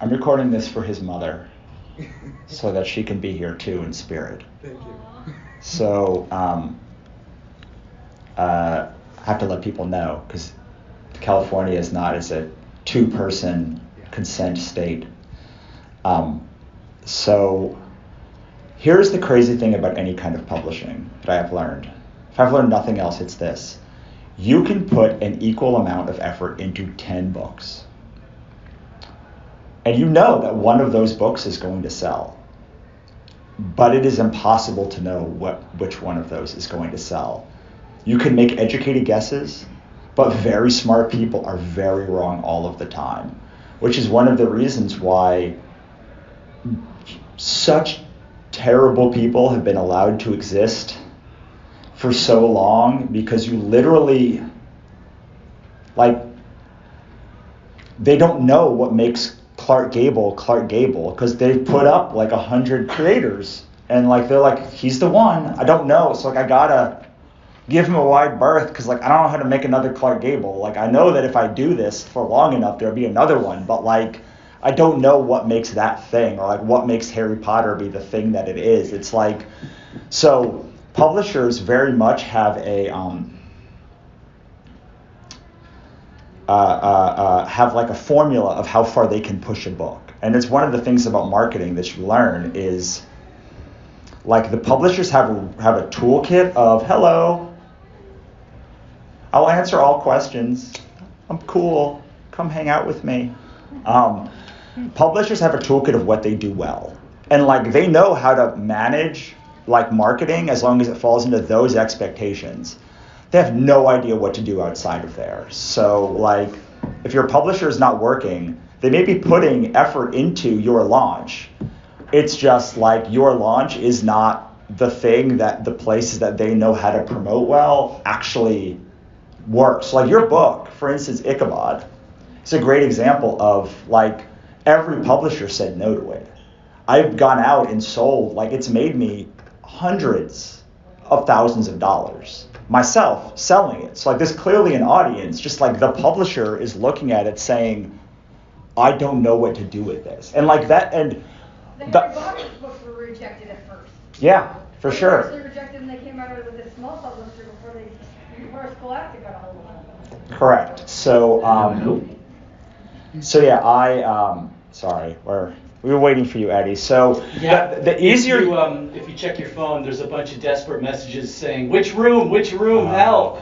I'm recording this for his mother so that she can be here too in spirit. Thank you. So I have to let people know because California is not as a two-person consent state. So here's the crazy thing about any kind of publishing that I have learned. If I've learned nothing else, it's this. You can put an equal amount of effort into 10 books. And you know that one of those books is going to sell. But it is impossible to know which one of those is going to sell. You can make educated guesses, but very smart people are very wrong all of the time, which is one of the reasons why such terrible people have been allowed to exist for so long, because you literally, they don't know what makes Clark Gable, because they've put up 100 creators, and they're like, he's the one. I don't know, so I gotta give him a wide berth, because I don't know how to make another Clark Gable. I know that if I do this for long enough, there'll be another one, but I don't know what makes that thing, or what makes Harry Potter be the thing that it is. It's so publishers very much have a a formula of how far they can push a book. And it's one of the things about marketing that you learn is the publishers have a toolkit of, hello, I'll answer all questions. I'm cool. Come hang out with me. Publishers have a toolkit of what they do well. And they know how to manage marketing as long as it falls into those expectations. They have no idea what to do outside of there. So if your publisher is not working, they may be putting effort into your launch. It's just your launch is not the thing that the places that they know how to promote well actually works. Your book, for instance, Ichabod, is a great example of every publisher said no to it. I've gone out and sold, it's made me hundreds of thousands of dollars myself selling it. So there's clearly an audience, just the publisher is looking at it saying, I don't know what to do with this. And that, and the Harry Potter books were rejected at first. Yeah, for sure. They were rejected and they came out with a small publisher before Scholastic got a hold of them. Correct. So sorry, we were waiting for you, Eddie. So yeah, the easier... If you check your phone, there's a bunch of desperate messages saying, which room, help.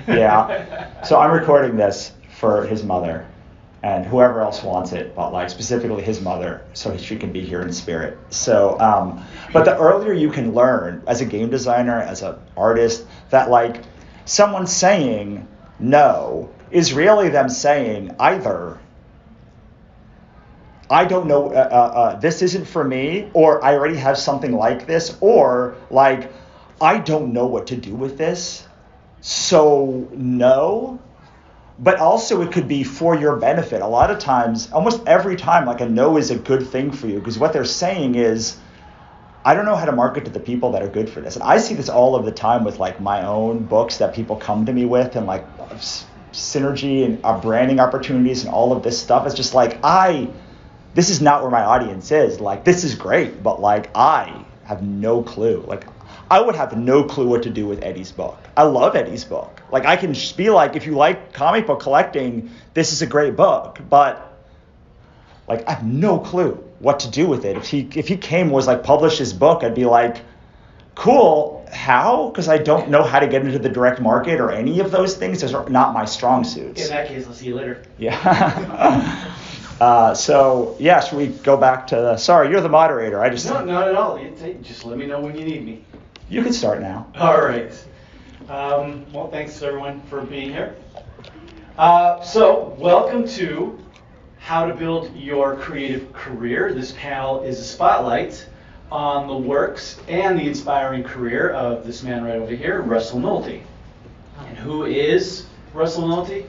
Yeah. So I'm recording this for his mother and whoever else wants it, but specifically his mother, so she can be here in spirit. So, but the earlier you can learn as a game designer, as an artist, that someone saying no is really them saying either I don't know, this isn't for me, or I already have something like this, or I don't know what to do with this, so no. But also it could be for your benefit. A lot of times, almost every time, a no is a good thing for you, because what they're saying is, I don't know how to market to the people that are good for this. And I see this all of the time with my own books that people come to me with, and synergy and branding opportunities and all of this stuff. It's just this is not where my audience is. This is great, but I have no clue. I would have no clue what to do with Eddie's book. I love Eddie's book. I can just be if you like comic book collecting, this is a great book. But I have no clue what to do with it. If he came was publish his book, I'd be cool. How? Because I don't know how to get into the direct market or any of those things. Those are not my strong suits. In that case, I'll see you later. Yeah. Should we go back to sorry, you're the moderator. No, not at all. Just let me know when you need me. You can start now. All right. Well, thanks everyone for being here. So welcome to How to Build Your Creative Career. This panel is a spotlight on the works and the inspiring career of this man right over here, Russell Nolte. And who is Russell Nolte?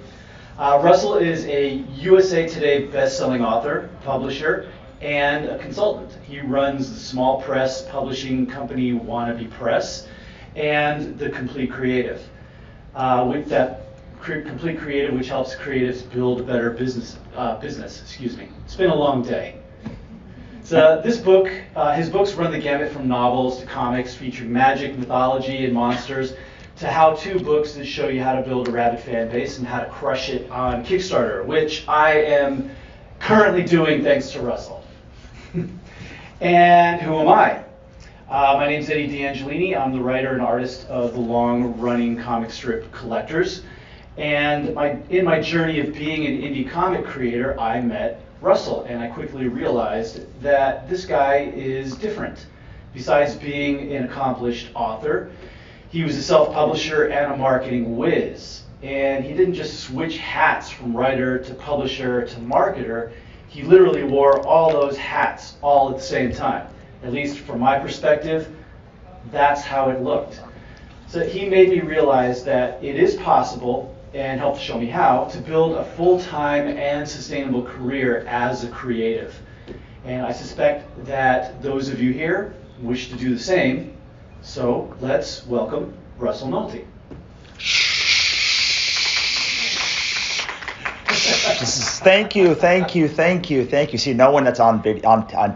Russell is a USA Today best-selling author, publisher, and a consultant. He runs the small press publishing company Wannabe Press and The Complete Creative. With that Complete Creative, which helps creatives build a better business. It's been a long day. So this book, his books run the gamut from novels to comics featuring magic, mythology, and monsters, to how-to books that show you how to build a rabid fan base and how to crush it on Kickstarter, which I am currently doing thanks to Russell. And who am I? My name's Eddie DeAngelini. I'm the writer and artist of the long-running comic strip Collectors. And in my journey of being an indie comic creator, I met Russell, and I quickly realized that this guy is different. Besides being an accomplished author, he was a self-publisher and a marketing whiz. And he didn't just switch hats from writer to publisher to marketer. He literally wore all those hats all at the same time. At least from my perspective, that's how it looked. So he made me realize that it is possible, and helped show me how, to build a full-time and sustainable career as a creative. And I suspect that those of you here wish to do the same. So let's welcome Russell Nolte. Thank you. See, no one that's on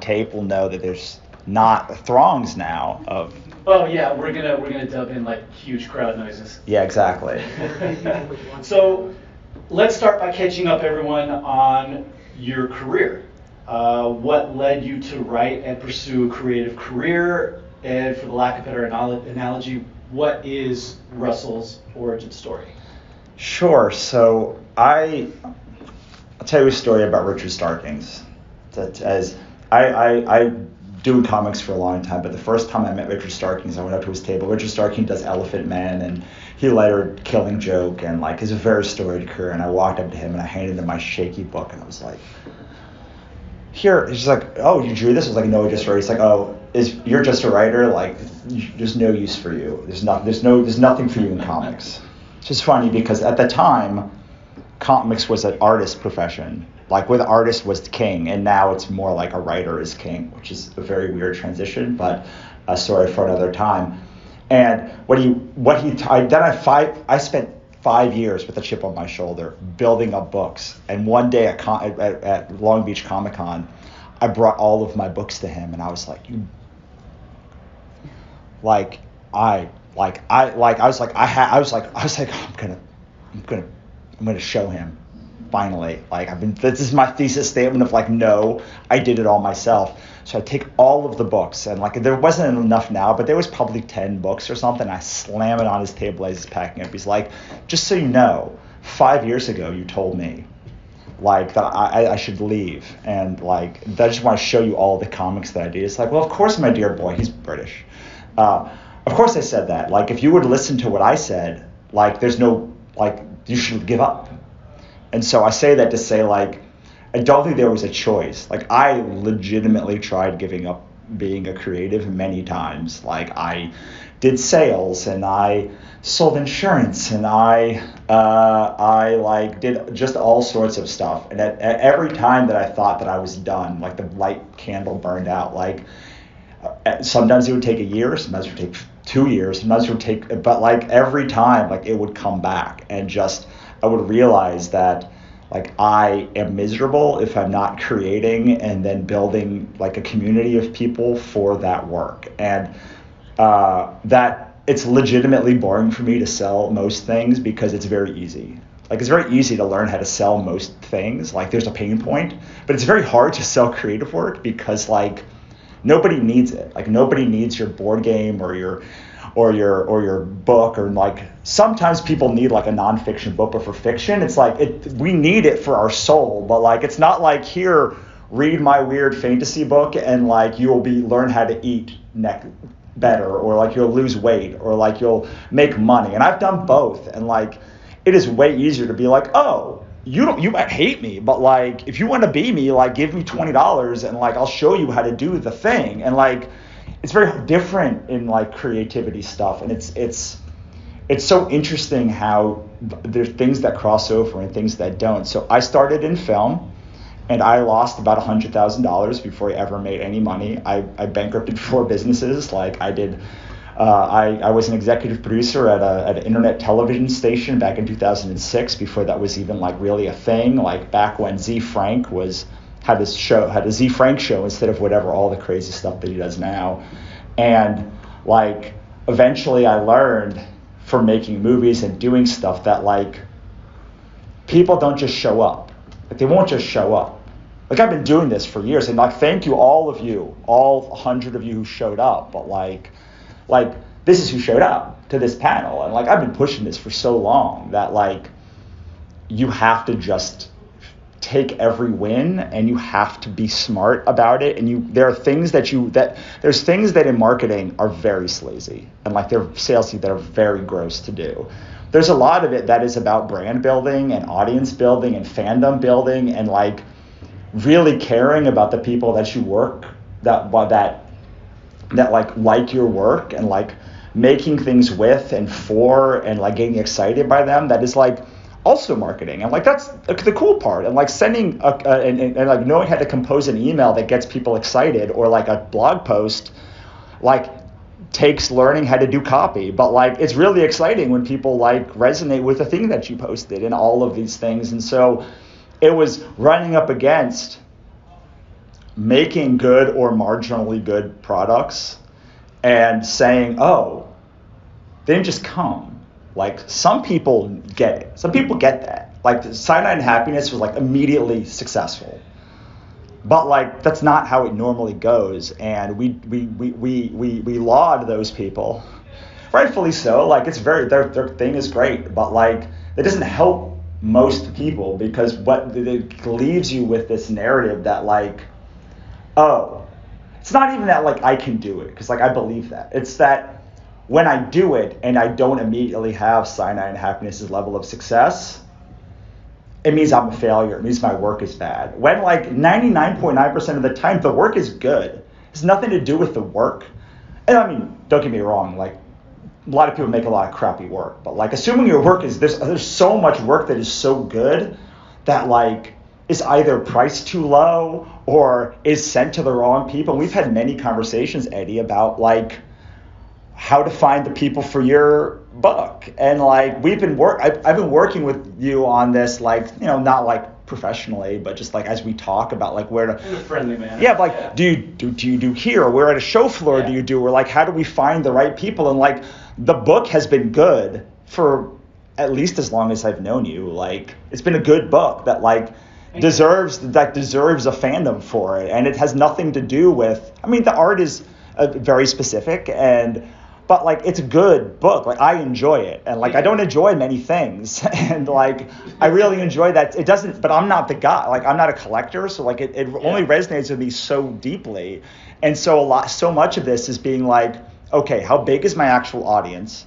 tape will know that there's not throngs now of. Oh yeah, we're gonna dub in like huge crowd noises. Yeah, exactly. So let's start by catching up everyone on your career. What led you to write and pursue a creative career? And for the lack of a better analogy, what is Russell's origin story? Sure. So I'll tell you a story about Richard Starkings. As I doing comics for a long time, but the first time I met Richard Starkings, I went up to his table. Richard Starkings does Elephant Man, and he later Killing Joke, and like is a very storied career. And I walked up to him and I handed him my shaky book, and I was like, "Here." He's like, "Oh, you drew this?" I was like, "No, I just wrote." He's like, "Oh, you're just a writer? Like, there's no use for you. There's nothing for you in comics." It's just funny because at the time, comics was an artist profession. Like where the artist was king, and now it's more like a writer is king, which is a very weird transition, but a story for another time. And I spent 5 years with a chip on my shoulder building up books. And one day at Long Beach Comic Con, I brought all of my books to him, and I was like, I'm gonna show him. Finally, this is my thesis statement of like, no, I did it all myself. So I take all of the books, and like there wasn't enough now, but there was probably 10 books or something. I slam it on his table as he's packing up. He's like, just so you know, 5 years ago you told me like that I should leave, and like I just want to show you all the comics that I did. It's like, well, of course, my dear boy, he's British. Of course I said that. Like if you would listen to what I said, like there's no like you should give up. And so I say that to say, like, I don't think there was a choice. Like, I legitimately tried giving up being a creative many times. Like, I did sales, and I sold insurance, and I did just all sorts of stuff. And at every time that I thought that I was done, like the light candle burned out. Like, sometimes it would take a year, sometimes it would take 2 years, sometimes it would take, but like every time, like it would come back, and just I would realize that like I am miserable if I'm not creating and then building like a community of people for that work. And that it's legitimately boring for me to sell most things because it's very easy. Like it's very easy to learn how to sell most things. Like there's a pain point, but it's very hard to sell creative work because like nobody needs it. Like nobody needs your board game or your book, or like sometimes people need like a nonfiction book, but for fiction it's like we need it for our soul, but like it's not like here, read my weird fantasy book and like you'll learn how to eat better, or like you'll lose weight, or like you'll make money. And I've done both, and like it is way easier to be like, oh, you might hate me, but like if you want to be me, like give me $20 and like I'll show you how to do the thing. And like it's very different in like creativity stuff, and it's so interesting how there's things that cross over and things that don't. So I started in film, and I lost about $100,000 before I ever made any money. I bankrupted 4 businesses. Like I did I was an executive producer at an internet television station back in 2006, before that was even like really a thing, like back when Z Frank had a Z Frank show instead of whatever, all the crazy stuff that he does now. And like eventually I learned from making movies and doing stuff that like people don't just show up. Like they won't just show up. Like I've been doing this for years, and like thank you all of you, all 100 of you who showed up, but like this is who showed up to this panel. And like I've been pushing this for so long that like you have to just take every win, and you have to be smart about it. And there's things that in marketing are very sleazy, and like they're salesy that are very gross to do. There's a lot of it that is about brand building and audience building and fandom building, and like really caring about the people that you work that like your work, and like making things with and for, and like getting excited by them. That is like also marketing, and like that's the cool part. And like sending and like knowing how to compose an email that gets people excited, or like a blog post, like takes learning how to do copy. But like it's really exciting when people like resonate with the thing that you posted, and all of these things. And so it was running up against making good or marginally good products and saying, oh, they didn't just come. Like some people get it. Some people get that. Like Cyanide and Happiness was like immediately successful. But like that's not how it normally goes. And we laud those people. Rightfully so. Like it's their thing is great, but like it doesn't help most people, because what it leaves you with this narrative that like, oh, it's not even that like I can do it, because like I believe that. It's that when I do it and I don't immediately have Cyanide and Happiness's level of success, it means I'm a failure. It means my work is bad. When like 99.9% of the time the work is good. It's nothing to do with the work. And I mean, don't get me wrong, like a lot of people make a lot of crappy work, but like assuming your work is there's so much work that is so good that like is either priced too low or is sent to the wrong people. We've had many conversations, Eddie, about like how to find the people for your book. And like I've been working with you on this, like, you know, not like professionally, but just like as we talk about like where to, in a friendly manner. Yeah, but like do you do here? We're at a show floor. Yeah. Do you do? Or like how do we find the right people? And like the book has been good for at least as long as I've known you. Like it's been a good book that like deserves a fandom for it. And it has nothing to do with, I mean, the art is very specific, but like it's a good book. Like I enjoy it, and like I don't enjoy many things, and like I really enjoy that. It doesn't, but I'm not the guy. Like I'm not a collector, so like it only resonates with me so deeply. And so much of this is being like, okay, how big is my actual audience,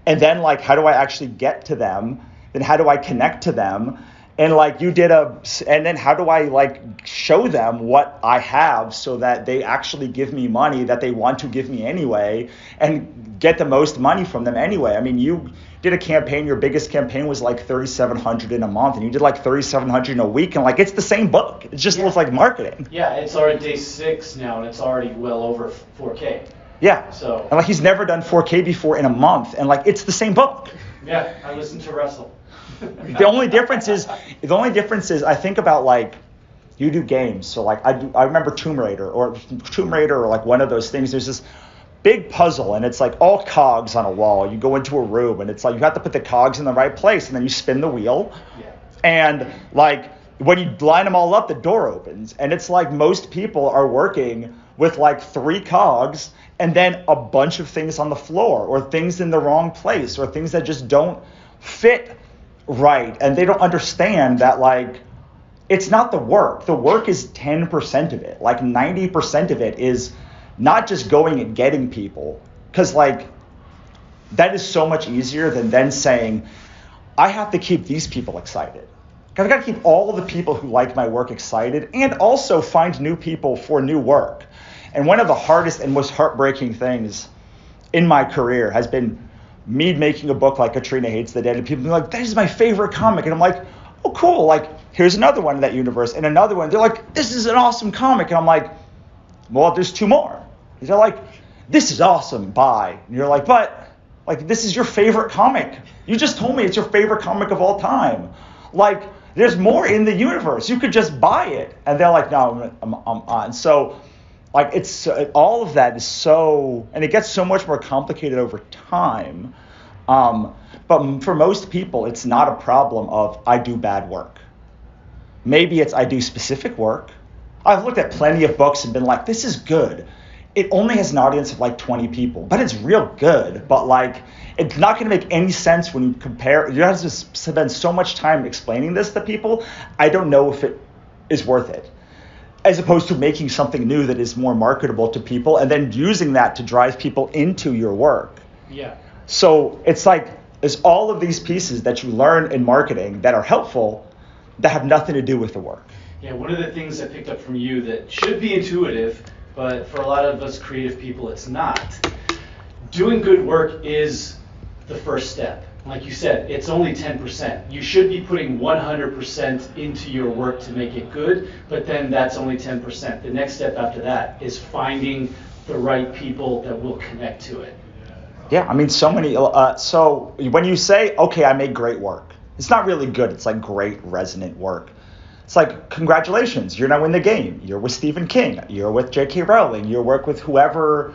and then like how do I actually get to them? Then how do I connect to them? And like and then how do I like show them what I have so that they actually give me money that they want to give me anyway, and get the most money from them anyway. I mean, you did a campaign, your biggest campaign was like $3,700 in a month, and you did like $3,700 in a week, and like it's the same book. It just looks like marketing. Yeah, it's already day 6 now, and it's already well over 4K. Yeah. So. And like he's never done 4K before in a month, and like it's the same book. Yeah, I listened to Russell. The only difference is I think about like you do games. So like I remember Tomb Raider or like one of those things. There's this big puzzle, and it's like all cogs on a wall. You go into a room, and it's like you have to put the cogs in the right place, and then you spin the wheel. Yeah. And like when you line them all up, the door opens, and it's like most people are working with like 3 cogs and then a bunch of things on the floor, or things in the wrong place, or things that just don't fit right. And they don't understand that like it's not the work. The work is 10% of it. Like 90% of it is not just going and getting people, because like that is so much easier than then saying I have to keep these people excited. I've got to keep all of the people who like my work excited, and also find new people for new work. And one of the hardest and most heartbreaking things in my career has been me making a book like Katrina Hates the Dead, and people being like, that is my favorite comic. And I'm like, oh, cool. Like, here's another one in that universe, and another one. They're like, this is an awesome comic. And I'm like, well, there's 2 more. They're like, this is awesome, buy. And you're like, but like this is your favorite comic. You just told me it's your favorite comic of all time. Like there's more in the universe. You could just buy it. And they're like, no, I'm on. So like it's all of that is so, and it gets so much more complicated over time. But for most people, it's not a problem of I do bad work. Maybe it's I do specific work. I've looked at plenty of books and been like, this is good. It only has an audience of like 20 people, but it's real good. But like, it's not going to make any sense when you compare. You have to spend so much time explaining this to people. I don't know if it is worth it. As opposed to making something new that is more marketable to people and then using that to drive people into your work. Yeah. So it's like, there's all of these pieces that you learn in marketing that are helpful that have nothing to do with the work. Yeah, one of the things I picked up from you that should be intuitive, but for a lot of us creative people, it's not. Doing good work is the first step. Like you said, it's only 10%. You should be putting 100% into your work to make it good, but then that's only 10%. The next step after that is finding the right people that will connect to it. Yeah, I mean, so many. So when you say, okay, I made great work, it's not really good. It's like great resonant work. It's like, congratulations, you're now in the game. You're with Stephen King. You're with J.K. Rowling. You work with whoever,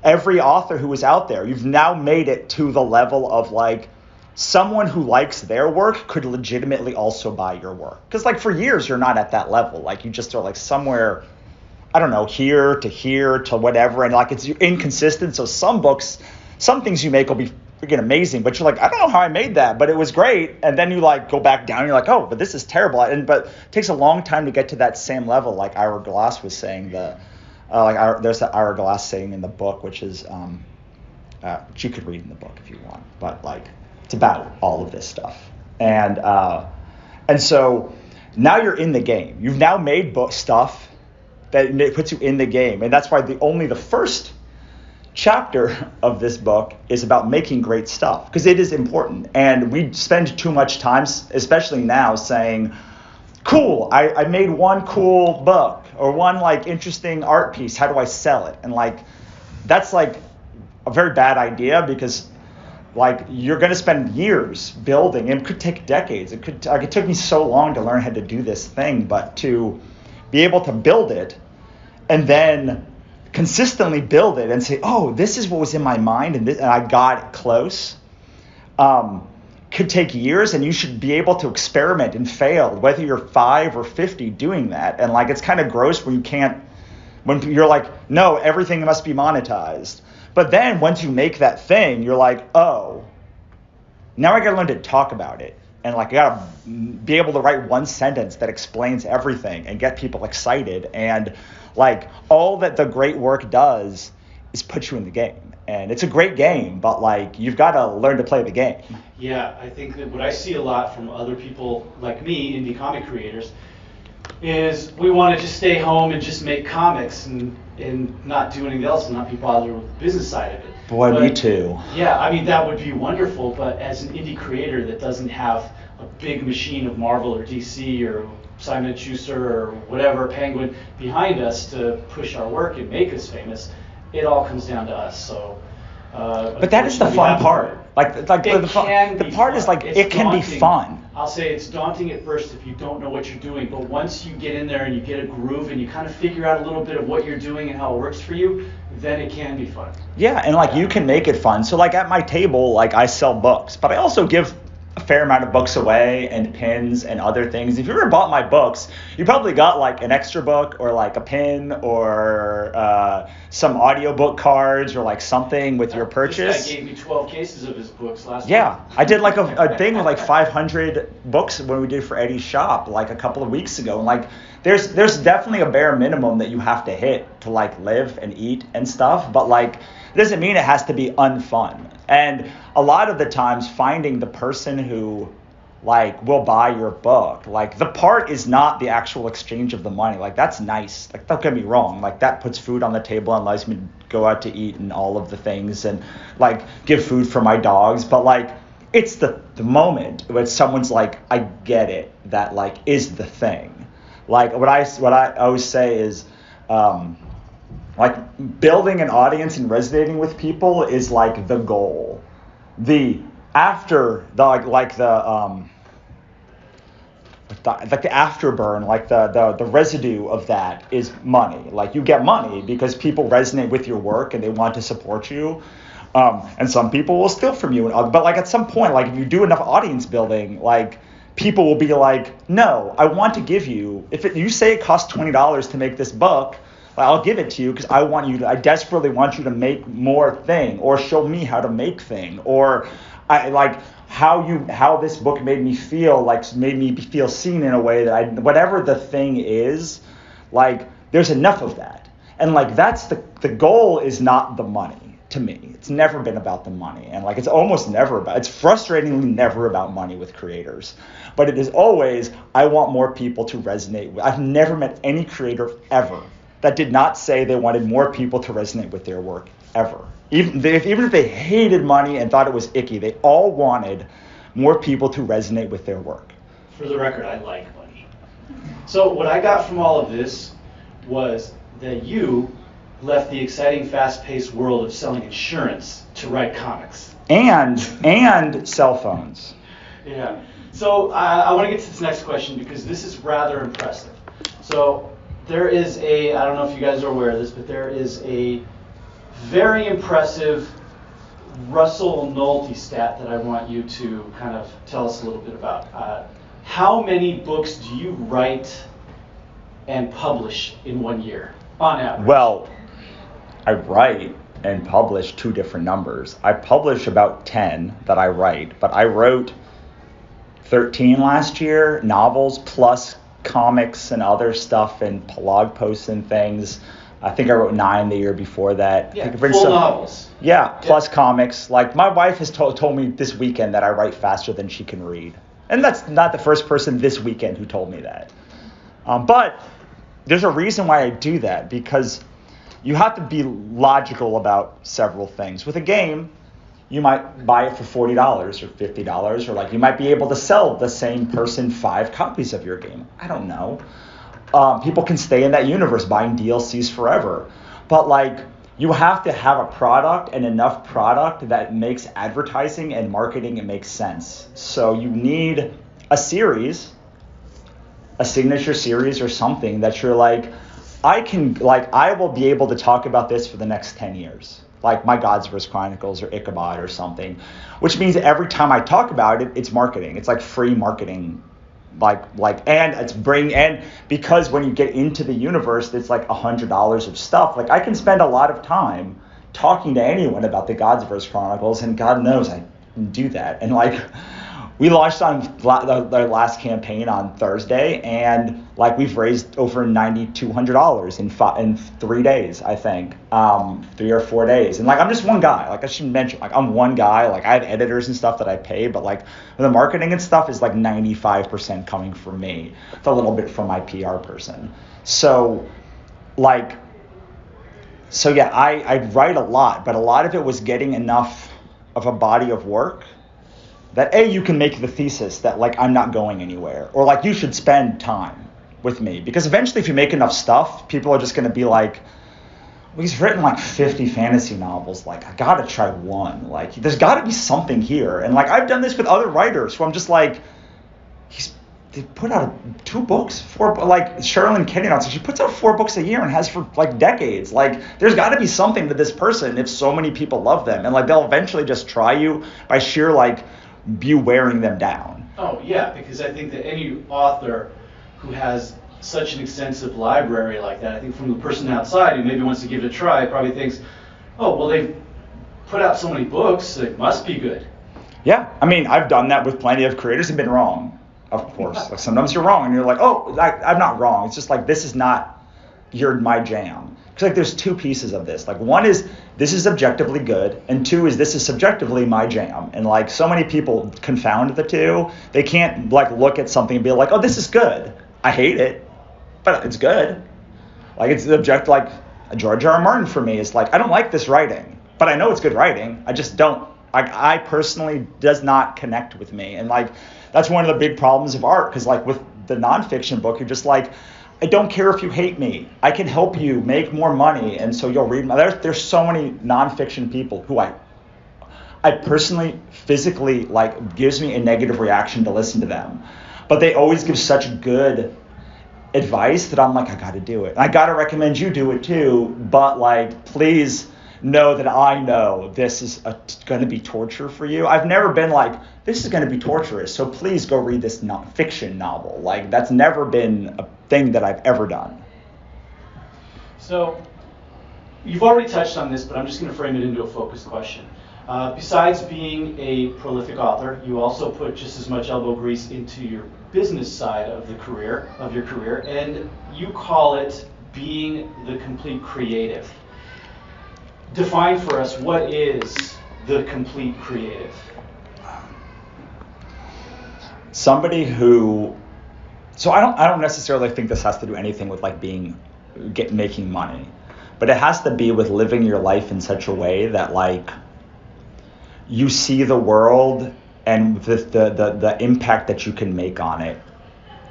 every author who is out there. You've now made it to the level of like, someone who likes their work could legitimately also buy your work. Because like for years, you're not at that level. Like you just are like somewhere, I don't know, here to whatever. And like it's inconsistent. So some books, some things you make will be freaking amazing, but you're like, I don't know how I made that, but it was great. And then you like go back down and you're like, oh, but this is terrible. But it takes a long time to get to that same level. Like Ira Glass was saying, there's that Ira Glass saying in the book, which is, you could read in the book if you want, but like it's about all of this stuff. And so now you're in the game. You've now made stuff that puts you in the game. And that's why only the first chapter of this book is about making great stuff, because it is important. And we spend too much time, especially now, saying, cool, I made one cool book or one like interesting art piece. How do I sell it? And like, that's like a very bad idea, because like you're going to spend years building, and it could take decades. It took me so long to learn how to do this thing, but to be able to build it and then consistently build it and say, oh, this is what was in my mind and I got it close, could take years, and you should be able to experiment and fail, whether you're 5 or 50 doing that. And like, it's kind of gross when you're like, no, everything must be monetized. But then once you make that thing, you're like, oh, now I got to learn to talk about it. And like, I got to be able to write one sentence that explains everything and get people excited. And like, all that the great work does is put you in the game. And it's a great game, but like, you've got to learn to play the game. Yeah, I think that what I see a lot from other people like me, indie comic creators, is we want to just stay home and just make comics and not do anything else and not be bothered with the business side of it. Boy, me too. Yeah, I mean, that would be wonderful, but as an indie creator that doesn't have a big machine of Marvel or DC or Simon & Schuster or whatever, Penguin, behind us to push our work and make us famous, it all comes down to us. So, but that is the fun part. The part is like, it can be fun. I'll say it's daunting at first if you don't know what you're doing, but once you get in there and you get a groove and you kind of figure out a little bit of what you're doing and how it works for you, then it can be fun. Yeah, and like, you can make it fun. So like, at my table, like, I sell books, but I also give a fair amount of books away and pins and other things. If you ever bought my books, you probably got like an extra book or like a pin or some audiobook cards or like something with your purchase. This guy gave me 12 cases of his books last week. Yeah, I did like a thing with like 500 books when we did for Eddie's shop like a couple of weeks ago. And like, there's definitely a bare minimum that you have to hit to like live and eat and stuff, but like, it doesn't mean it has to be unfun. And a lot of the times, finding the person who like will buy your book, like, the part is not the actual exchange of the money. Like, that's nice. Like, don't get me wrong. Like, that puts food on the table and allows me to go out to eat and all of the things and like give food for my dogs. But like, it's the moment when someone's like, I get it, that like is the thing. Like, what I always say is, Like building an audience and resonating with people is like the goal. The after the like the afterburn, like the residue of that is money. Like you get money because people resonate with your work and they want to support you. And some people will steal from you. But like at some point, like if you do enough audience building, like people will be like, no, I want to give you, you say it costs $20 to make this book, I'll give it to you because I desperately want you to make more thing, or show me how to make thing, or I like how this book made me feel seen in a way that whatever the thing is, like there's enough of that. And like that's the goal is not the money to me. It's never been about the money. And like it's frustratingly never about money with creators. But it is always, I want more people to resonate with. I've never met any creator ever that did not say they wanted more people to resonate with their work, ever. Even if they hated money and thought it was icky, they all wanted more people to resonate with their work. For the record, I like money. So what I got from all of this was that you left the exciting, fast-paced world of selling insurance to write comics. And cell phones. Yeah. So I want to get to this next question because this is rather impressive. So there is I don't know if you guys are aware of this, but there is a very impressive Russell Nolte stat that I want you to kind of tell us a little bit about. How many books do you write and publish in 1 year, on average? Well, I write and publish two different numbers. I publish about 10 that I write, but I wrote 13 last year, novels plus comics and other stuff and blog posts and things. I think I wrote 9 the year before that. Yeah, full novels. Yeah, plus comics. Like my wife has told me this weekend that I write faster than she can read. And that's not the first person this weekend who told me that. But there's a reason why I do that, because you have to be logical about several things. With a game, you might buy it for $40 or $50, or like you might be able to sell the same person 5 copies of your game. I don't know. People can stay in that universe buying DLCs forever. But like you have to have a product and enough product that makes advertising and marketing and makes sense. So you need a series, a signature series or something that you're like, I will be able to talk about this for the next 10 years. Like my Gods vs. Chronicles or Ichabod or something, which means every time I talk about it, it's marketing. It's like free marketing. And because when you get into the universe, it's like $100 of stuff. Like I can spend a lot of time talking to anyone about the Gods vs. Chronicles, and God knows I can do that. And like we launched on the last campaign on Thursday, and like we've raised over $9,200 in 3 days, I think, 3 or 4 days. And like I'm just one guy. Like I should mention, like I'm one guy. Like I have editors and stuff that I pay, but like the marketing and stuff is like 95% coming from me. It's a little bit from my PR person. So yeah, I write a lot, but a lot of it was getting enough of a body of work that you can make the thesis that like I'm not going anywhere, or like you should spend time with me, because eventually if you make enough stuff, people are just going to be like, well, he's written like 50 fantasy novels, like I gotta try one, like there's got to be something here. And like I've done this with other writers who I'm just like, they put out 2 books, 4, like Sherilyn Kenny, so she puts out 4 books a year and has for like decades. Like there's got to be something to this person if so many people love them, and like they'll eventually just try you by sheer like you wearing them down. Oh yeah, because I think that any author who has such an extensive library like that, I think from the person outside who maybe wants to give it a try, probably thinks, oh well, they've put out so many books, it must be good. Yeah, I mean I've done that with plenty of creators and been wrong, of course. Like sometimes you're wrong and you're like, oh, I'm not wrong. It's just like this is not my jam. Because like there's 2 pieces of this. Like one is this is objectively good, and 2 is this is subjectively my jam. And like so many people confound the 2. They can't like look at something and be like, oh, this is good. I hate it, but it's good. Like it's object. Like George R. R. Martin for me is like, I don't like this writing, but I know it's good writing. I just don't. Like I personally does not connect with me, and like that's one of the big problems of art. Because like with the nonfiction book, you're just like, I don't care if you hate me. I can help you make more money, and so you'll read my. There's so many nonfiction people who I personally, physically, like, gives me a negative reaction to listen to them. But they always give such good advice that I'm like, I gotta do it. And I gotta recommend you do it too, but like, please know that I know this is gonna be torture for you. I've never been like, this is gonna be torturous, so please go read this fiction novel. Like, that's never been a thing that I've ever done. So, you've already touched on this, but I'm just gonna frame it into a focused question. Besides being a prolific author, you also put just as much elbow grease into your business side of your career, and you call it being the complete creative. Define for us, what is the complete creative? Somebody who, so I don't necessarily think this has to do anything with like making money, but it has to be with living your life in such a way that like you see the world and the impact that you can make on it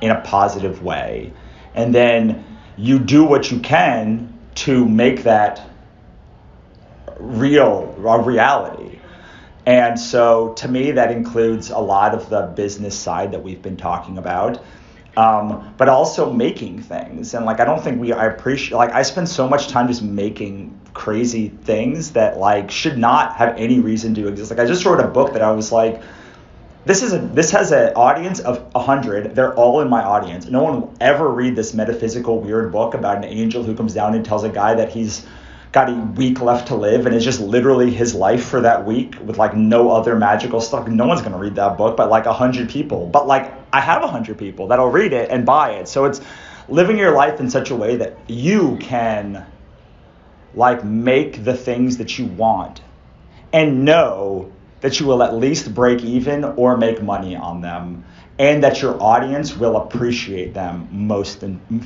in a positive way. And then you do what you can to make that a reality. And so to me, that includes a lot of the business side that we've been talking about, but also making things. And like, I don't think I appreciate, like, I spend so much time just making crazy things that like should not have any reason to exist. Like, I just wrote a book that I was like, this has an audience of 100. They're all in my audience. No one will ever read this metaphysical weird book about an angel who comes down and tells a guy that he's got a week left to live, and it's just literally his life for that week with like no other magical stuff. No one's gonna read that book, but like 100 people. But like, I have 100 people that'll read it and buy it. So it's living your life in such a way that you can like make the things that you want and know that you will at least break even or make money on them, and that your audience will appreciate them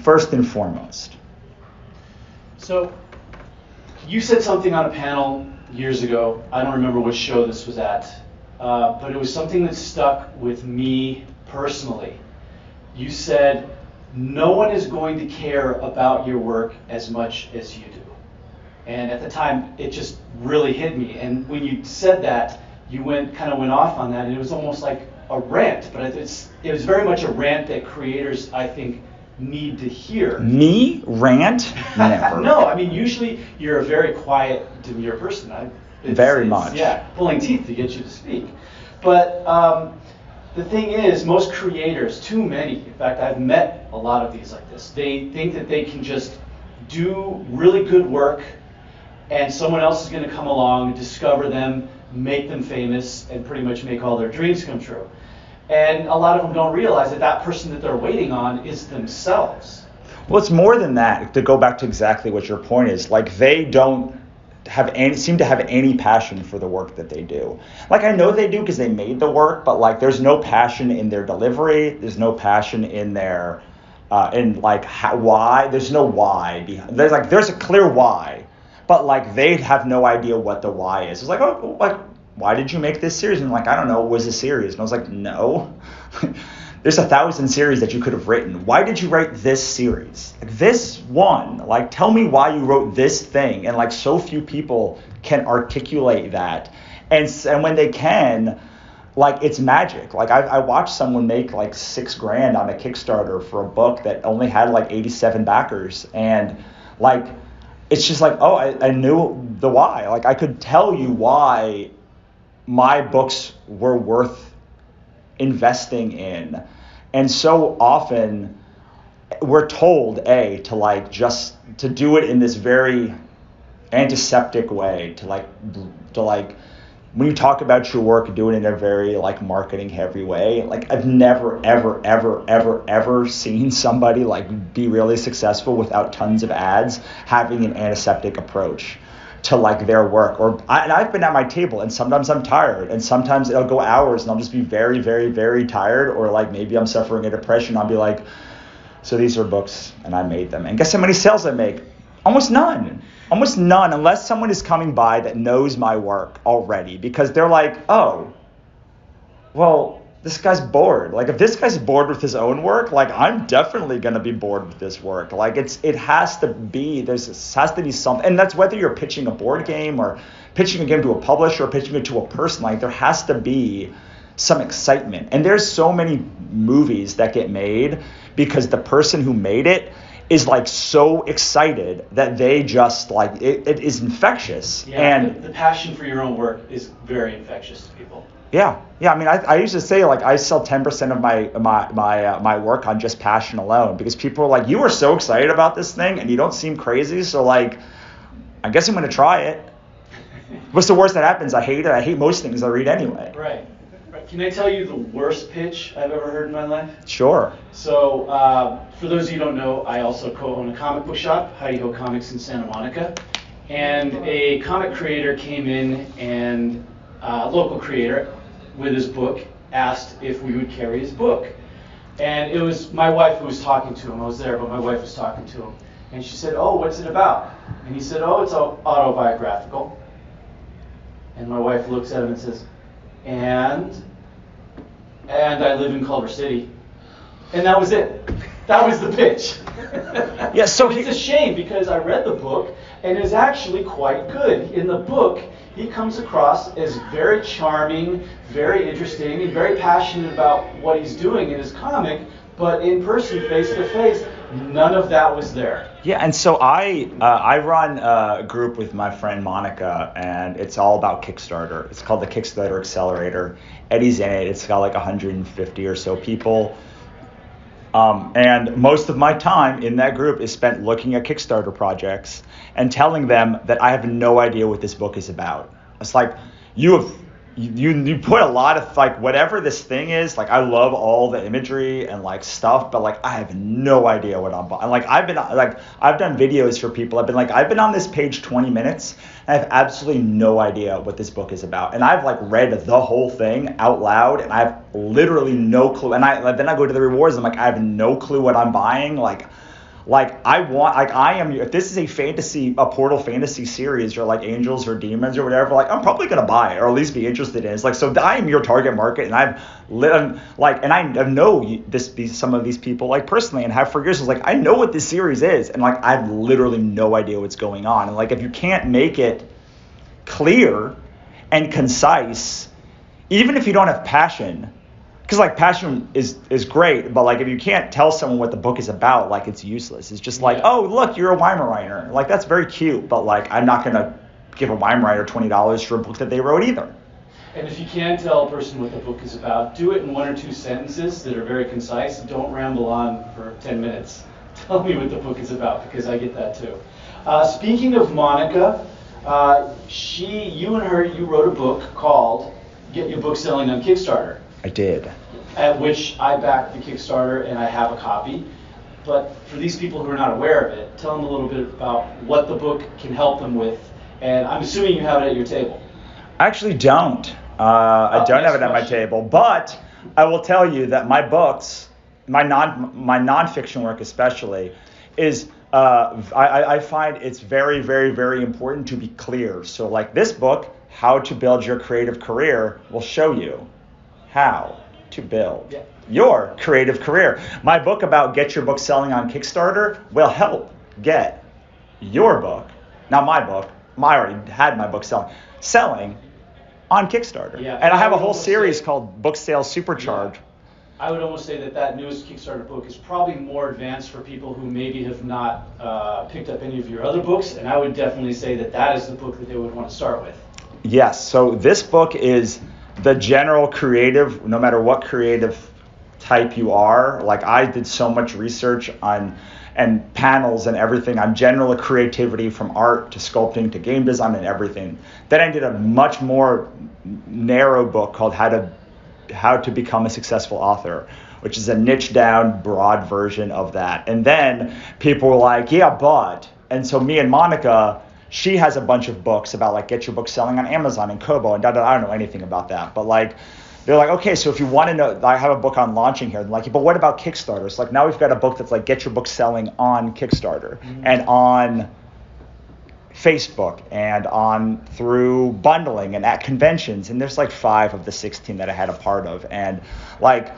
first and foremost. So you said something on a panel years ago. I don't remember which show this was at, but it was something that stuck with me personally. You said, no one is going to care about your work as much as you do. And at the time, it just really hit me. And when you said that, you went off on that, and it was almost like a rant. But it was very much a rant that creators, I think, need to hear. Me? Rant? Never. No, I mean, usually you're a very quiet, demure person. Very much. Yeah, pulling teeth to get you to speak. But the thing is, most creators, too many, in fact, I've met a lot of these like this, they think that they can just do really good work, and someone else is going to come along, discover them, make them famous, and pretty much make all their dreams come true. And a lot of them don't realize that person that they're waiting on is themselves. Well, it's more than that. To go back to exactly what your point is, like, they don't seem to have any passion for the work that they do. Like, I know they do because they made the work, but like, there's no passion in their delivery. There's no passion in their, why. There's no why. There's a clear why, but like, they have no idea what the why is. It's like, oh, like, why did you make this series? And like, I don't know, it was a series. And I was like, no. There's 1,000 series that you could have written. Why did you write this series? Like, this one, like, tell me why you wrote this thing. And like, so few people can articulate that. And when they can, like, it's magic. Like, I watched someone make like $6,000 on a Kickstarter for a book that only had like 87 backers. And like, it's just like, oh, I knew the why. Like, I could tell you why my books were worth investing in. And so often we're told to do it in this very antiseptic way, to when you talk about your work, do it in a very like marketing heavy way. Like, I've never ever seen somebody like be really successful without tons of ads having an antiseptic approach to like their work. And I've been at my table, and sometimes I'm tired, and sometimes it'll go hours and I'll just be very, very, very tired, or like maybe I'm suffering a depression. I'll be like, so these are books and I made them, and guess how many sales I make? Almost none, unless someone is coming by that knows my work already, because they're like, oh, well, this guy's bored. Like if this guy's bored with his own work, like I'm definitely going to be bored with this work. Like it has to be, has to be something. And that's whether you're pitching a board game or pitching a game to a publisher or pitching it to a person, like there has to be some excitement. And there's so many movies that get made because the person who made it is like so excited that they just like, it is infectious. Yeah, and the passion for your own work is very infectious to people. Yeah. I mean, I used to say like I sell 10% of my work on just passion alone because people are like, you are so excited about this thing and you don't seem crazy, so like, I guess I'm going to try it. What's the worst that happens? I hate it. I hate most things I read anyway. Right. Can I tell you the worst pitch I've ever heard in my life? Sure. So, for those of you who don't know, I also co-own a comic book shop, Heidi Ho Comics in Santa Monica. And a comic creator came in and a local creator with his book asked if we would carry his book. And it was my wife who was talking to him. I was there, but my wife was talking to him. And she said, "Oh, what's it about?" And he said, "Oh, it's autobiographical." And my wife looks at him and says, and I live in Culver City. And that was it. That was the pitch. Yeah, so it's a shame because I read the book and it's actually quite good. In the book, he comes across as very charming, very interesting, and very passionate about what he's doing in his comic, but in person, face to face, none of that was there. Yeah, and so I run a group with my friend Monica, and it's all about Kickstarter. It's called the Kickstarter Accelerator. Eddie's in it. It's got like 150 or so people. And most of my time in that group is spent looking at Kickstarter projects and telling them that I have no idea what this book is about. It's like, you put a lot of like whatever this thing is, like I love all the imagery and like stuff, but like I have no idea what I'm buying. Like I've done videos for people. I've been on this page 20 minutes and I have absolutely no idea what this book is about. And I've like read the whole thing out loud and I have literally no clue. And then I go to the rewards and I'm like, I have no clue what I'm buying. If this is a Portal fantasy series or like Angels or Demons or whatever, like I'm probably gonna buy it or at least be interested in it. It's like, so I am your target market, and I know some of these people like personally and have for years. It's like I know what this series is, and like I have literally no idea what's going on. And like if you can't make it clear and concise, even if you don't have passion. Because like passion is great, but like if you can't tell someone what the book is about, like it's useless. It's just like, oh look, you're a Weimaraner. Like that's very cute, but like I'm not gonna give a Weimaraner $20 for a book that they wrote either. And if you can tell a person what the book is about, do it in 1 or 2 sentences that are very concise. Don't ramble on for 10 minutes. Tell me what the book is about, because I get that too. Speaking of Monica, you wrote a book called Get Your Book Selling on Kickstarter. I did. At which I backed the Kickstarter and I have a copy. But for these people who are not aware of it, tell them a little bit about what the book can help them with. And I'm assuming you have it at your table. I actually don't. I don't have it at my table. But I will tell you that my books, my nonfiction work especially, is I find it's very, very, very important to be clear. So like this book, How to Build Your Creative Career, will show you how to build your creative career. My book about get your book selling on Kickstarter will help get your book, not my book, I already had my book selling on Kickstarter. Yeah, and I have a whole series called Book Sales Supercharge. Yeah. I would almost say that newest Kickstarter book is probably more advanced for people who maybe have not picked up any of your other books, and I would definitely say that is the book that they would want to start with. Yes, so this book is the general creative, no matter what creative type you are. Like I did so much research on and panels and everything on general creativity, from art to sculpting to game design and everything. Then I did a much more narrow book called How to Become a Successful Author, which is a niche down broad version of that. And then people were like, yeah, but, and so me and Monica, she has a bunch of books about like get your book selling on Amazon and Kobo and I don't know anything about that. But like, they're like, okay, so if you want to know, I have a book on launching here. They're like, but what about Kickstarter? It's like now we've got a book that's like get your book selling on Kickstarter and on Facebook and on through bundling and at conventions. And there's like 5 of the 16 that I had a part of. And like,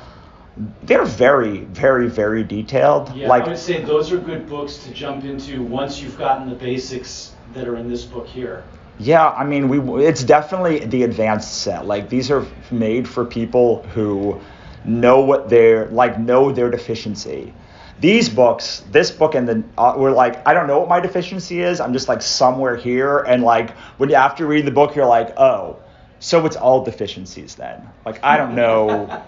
they're very, very, very detailed. Yeah, like, I would say those are good books to jump into once you've gotten the basics that are in this book here. Yeah, I mean, it's definitely the advanced set. Like, these are made for people who know know their deficiency. These books, this book and were like, I don't know what my deficiency is. I'm just like somewhere here. And like, after you read the book, you're like, oh, so it's all deficiencies then. Like, I don't know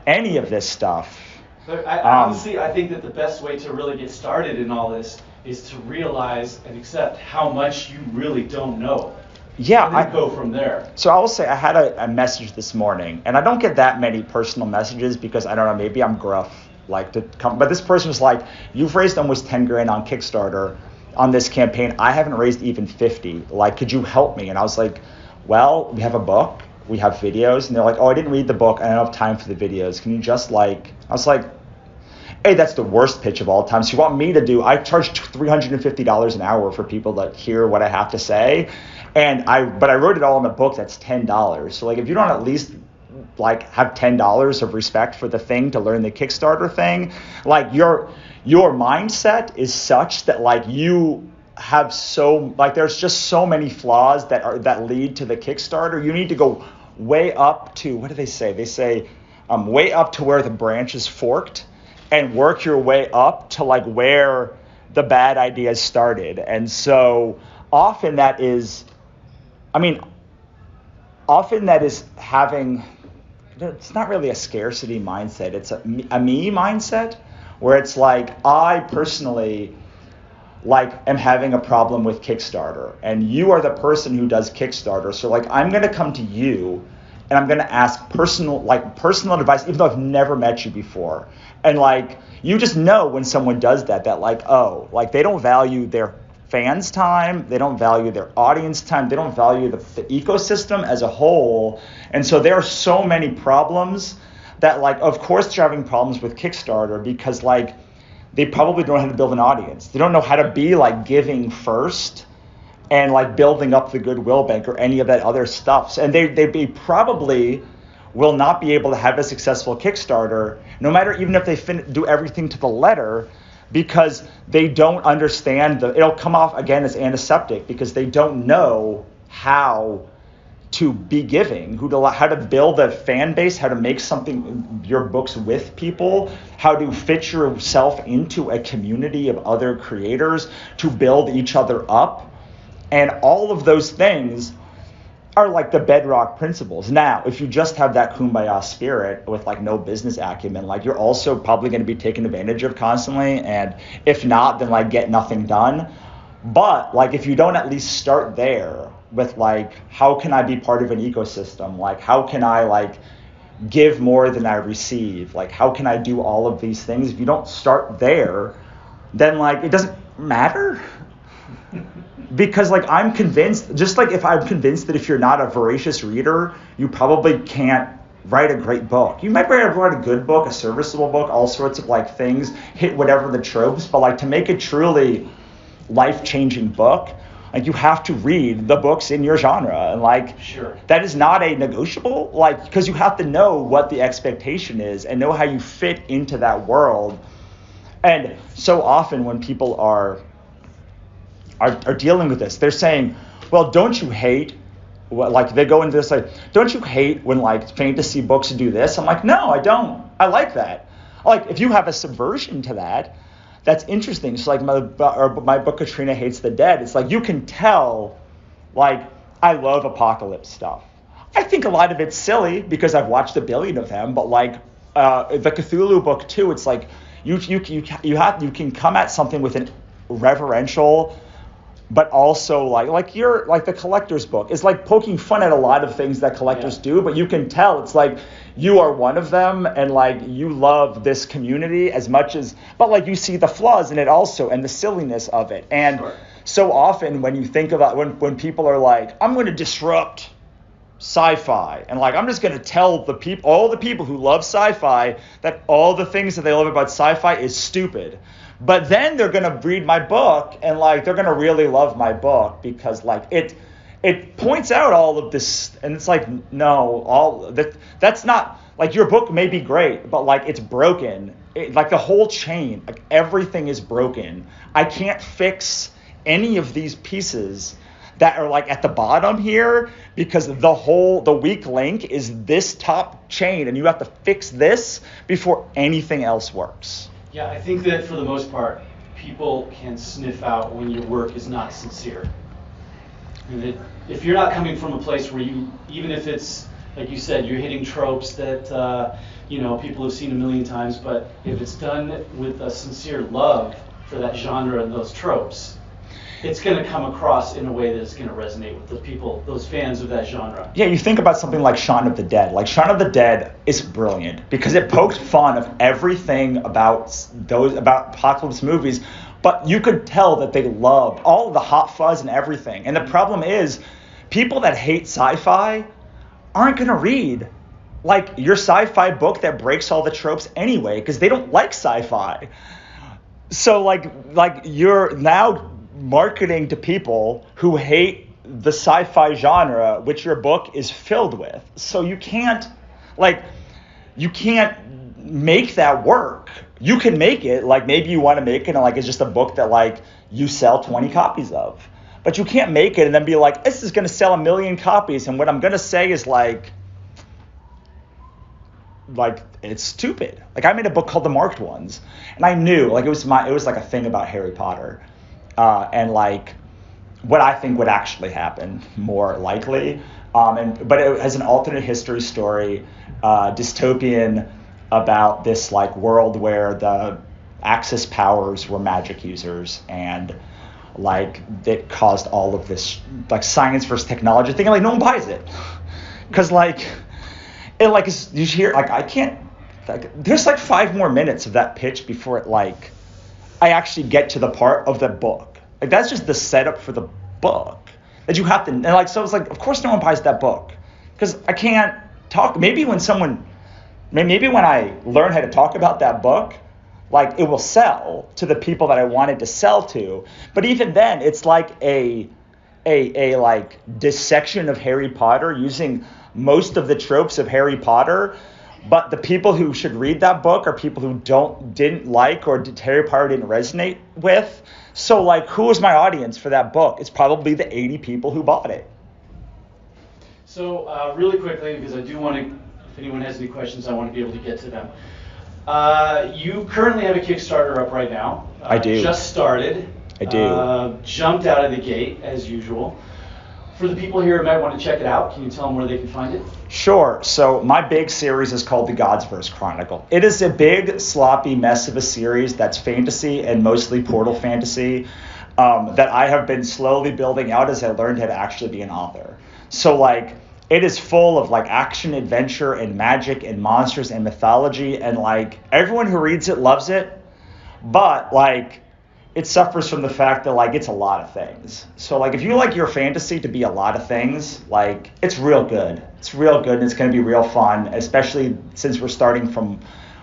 any of this stuff. But honestly, I think that the best way to really get started in all this is to realize and accept how much you really don't know. Yeah, and then go from there. So I will say I had a message this morning, and I don't get that many personal messages because I don't know, maybe I'm gruff, like to come. But this person was like, "You've raised almost 10 grand on Kickstarter on this campaign. I haven't raised even 50. Like, could you help me?" And I was like, "Well, we have a book, we have videos," and they're like, "Oh, I didn't read the book. I don't have time for the videos. Can you just like?" I was like, "Hey, that's the worst pitch of all time. So you want me to do? I charge $350 an hour for people that hear what I have to say." But I wrote it all in the book. That's $10. So like, if you don't at least like have $10 of respect for the thing to learn the Kickstarter thing, like your mindset is such that like you have there's just so many flaws that lead to the Kickstarter. You need to go way up to, what do they say? They say way up to where the branch is forked and work your way up to like where the bad ideas started. And so often that is having, it's not really a scarcity mindset. It's a me mindset where it's like, I personally like am having a problem with Kickstarter and you are the person who does Kickstarter. So like, I'm going to come to you and I'm going to ask personal advice, even though I've never met you before. And like, you just know when someone does that like, oh, like they don't value their fans' time, they don't value their audience time, they don't value the ecosystem as a whole. And so there are so many problems that like, of course they're having problems with Kickstarter because like, they probably don't know how to build an audience. They don't know how to be like giving first and like building up the goodwill bank or any of that other stuff. And they probably will not be able to have a successful Kickstarter, no matter even if they do everything to the letter, because they don't understand it'll come off again as antiseptic because they don't know how to be giving, how to build a fan base, how to make your books with people, how to fit yourself into a community of other creators, to build each other up. And all of those things are like the bedrock principles. Now, if you just have that kumbaya spirit with like no business acumen, like you're also probably going to be taken advantage of constantly. And if not, then like get nothing done. But like, if you don't at least start there with like, how can I be part of an ecosystem? Like, how can I like give more than I receive? Like, how can I do all of these things? If you don't start there, then like, it doesn't matter. Because like, I'm convinced, just like if I'm convinced that if you're not a voracious reader, you probably can't write a great book. You might write a good book, a serviceable book, all sorts of like things, hit whatever the tropes, but like to make a truly life-changing book, like you have to read the books in your genre. And like, sure, that is not a negotiable, like, because you have to know what the expectation is and know how you fit into that world. And so often when people are dealing with this, they're saying, well, don't you hate, like they go into this like, don't you hate when like fantasy books do this? I'm like, no, I don't. I like that. Like, if you have a subversion to that, that's interesting. So like my book, Katrina Hates the Dead, it's like you can tell, like, I love apocalypse stuff. I think a lot of it's silly because I've watched a billion of them, but like the Cthulhu book too, it's like you can come at something with an reverential, but also like you're like the collector's book is like poking fun at a lot of things that collectors do, but you can tell it's like you are one of them and like you love this community as much as, but like you see the flaws in it also and the silliness of it. And sure, so often when you think about when people are like, I'm going to disrupt sci-fi, and like I'm just going to tell all the people who love sci-fi that all the things that they love about sci-fi is stupid. But then they're gonna read my book and like they're gonna really love my book because like it points out all of this, and it's like, no, that's not, like, your book may be great, but like it's broken. Like the whole chain, like everything is broken. I can't fix any of these pieces that are like at the bottom here because the weak link is this top chain, and you have to fix this before anything else works. Yeah, I think that for the most part, people can sniff out when your work is not sincere. And if you're not coming from a place where you, even if it's, like you said, you're hitting tropes that people have seen a million times, but if it's done with a sincere love for that genre and those tropes, it's going to come across in a way that is going to resonate with the people, those fans of that genre. Yeah, you think about something like Shaun of the Dead. Like Shaun of the Dead is brilliant because it poked fun of everything about apocalypse movies, but you could tell that they loved all of the hot fuzz and everything. And the problem is, people that hate sci-fi aren't going to read like your sci-fi book that breaks all the tropes anyway because they don't like sci-fi. So like you're now marketing to people who hate the sci-fi genre, which your book is filled with. So you can't make that work. You can make it, like maybe you want to make it and like it's just a book that like you sell 20 copies of. But you can't make it and then be like, this is going to sell 1 million copies, and what I'm going to say is like it's stupid. Like I made a book called The Marked Ones, and I knew like it was like a thing about Harry Potter, and like what I think would actually happen more likely. But it has an alternate history story, dystopian, about this like world where the Axis powers were magic users, and like it caused all of this like science versus technology thing. And like no one buys it because like it like is, you hear like I can't like there's like 5 more minutes of that pitch before it like I actually get to the part of the book. Like that's just the setup for the book that you have to, and like so it's like of course no one buys that book because I can't talk. Maybe when I learn how to talk about that book, like it will sell to the people that I wanted to sell to. But even then, it's like a like dissection of Harry Potter using most of the tropes of Harry Potter. But the people who should read that book are people who didn't like or Harry Potter didn't resonate with. So like, who is my audience for that book? It's probably the 80 people who bought it. So really quickly, because I do want to, if anyone has any questions, I want to be able to get to them. You currently have a Kickstarter up right now. I do. Just started. I do. Jumped out of the gate, as usual. For the people here who might want to check it out, can you tell them where they can find it? Sure. So my big series is called The Godsverse Chronicle. It is a big, sloppy mess of a series that's fantasy and mostly portal fantasy that I have been slowly building out as I learned how to actually be an author. So like, it is full of like action, adventure, and magic, and monsters, and mythology, and like everyone who reads it loves it, but like it suffers from the fact that like it's a lot of things. So like if you like your fantasy to be a lot of things, like it's real good. It's real good, and it's going to be real fun, especially since we're starting from